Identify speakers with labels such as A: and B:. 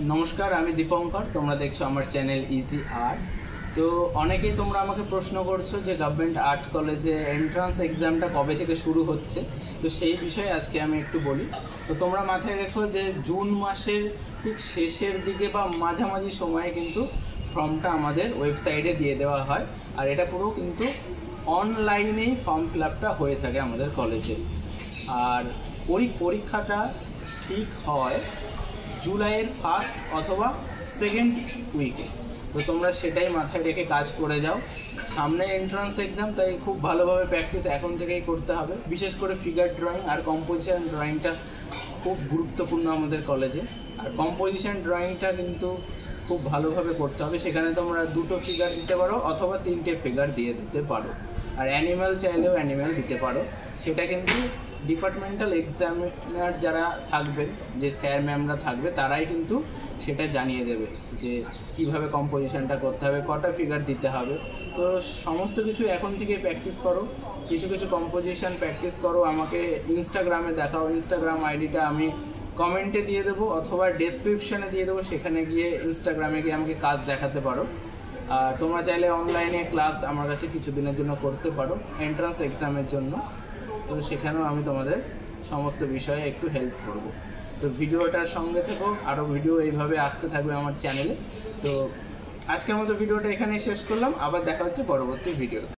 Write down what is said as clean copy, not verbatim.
A: नमस्कार आमी दीपंकर तोमरा देखछो आमार चैनल इजी आर्ट। तो अनेकेई तोमरा आमाके प्रश्न करछो जे गवर्नमेंट आर्ट कलेजे एंट्रान्स एग्जामटा कबे थेके शुरू होच्छे, तो सेई विषये आजके आमी एकटु बोली। तो तोमरा माथाय रेखो जे जून मासेर ठीक शेषेर दिके बा माझामाझि समये किन्तु फर्मटा आमादेर वेबसाइटे दिये देওয়া হয় আর এটা পুরো কিন্তু অনলাইনেই ফর্ম ফিলআপটা হয়ে থাকে আমাদের কলেজে। আর পরীক্ষাটা ঠিক হয় জুলাইয়ের ফার্স্ট অথবা সেকেন্ড উইকে। তো তোমরা সেটাই মাথায় রেখে কাজ করে যাও। সামনে এন্ট্রান্স এক্সাম, তাই খুব ভালোভাবে প্র্যাকটিস এখন থেকেই করতে হবে। বিশেষ করে ফিগার ড্রয়িং আর কম্পোজিশন ড্রয়িংটা খুব গুরুত্বপূর্ণ আমাদের কলেজে। আর কম্পোজিশন ড্রয়িংটা কিন্তু খুব ভালোভাবে করতে হবে। সেখানে তোমরা দুটো ফিগার দিতে পারো অথবা তিনটে ফিগার দিয়ে দিতে পারো। আর অ্যানিম্যাল চাইলেও অ্যানিম্যাল দিতে পারো। সেটা কিন্তু ডিপার্টমেন্টাল এক্সামিনার যারা থাকবেন, যে স্যার ম্যামরা থাকবে, তারাই কিন্তু সেটা জানিয়ে দেবে যে কিভাবে কম্পোজিশনটা করতে হবে, কটা ফিগার দিতে হবে। তো সমস্ত কিছু এখন থেকে প্র্যাকটিস করো। কিছু কিছু কম্পোজিশন প্র্যাকটিস করো, আমাকে ইনস্টাগ্রামে দেখাও। ইনস্টাগ্রাম আইডিটা আমি কমেন্টে দিয়ে দেবো অথবা ডেসক্রিপশানে দিয়ে দেবো। সেখানে গিয়ে ইনস্টাগ্রামে গিয়ে আমাকে কাজ দেখাতে পারো। আর তোমরা চাইলে অনলাইনে ক্লাস আমার কাছে কিছুদিনের জন্য করতে পারো এন্ট্রান্স এক্সামের জন্য। তো সেখানেও আমি তোমাদের সমস্ত বিষয়ে একটু হেল্প করব। তো ভিডিওটার সঙ্গে থেকো, আরও ভিডিও এইভাবে আসতে থাকবে আমার চ্যানেলে। তো আজকের মতো ভিডিওটা এখানেই শেষ করলাম, আবার দেখা হচ্ছে পরবর্তী ভিডিও।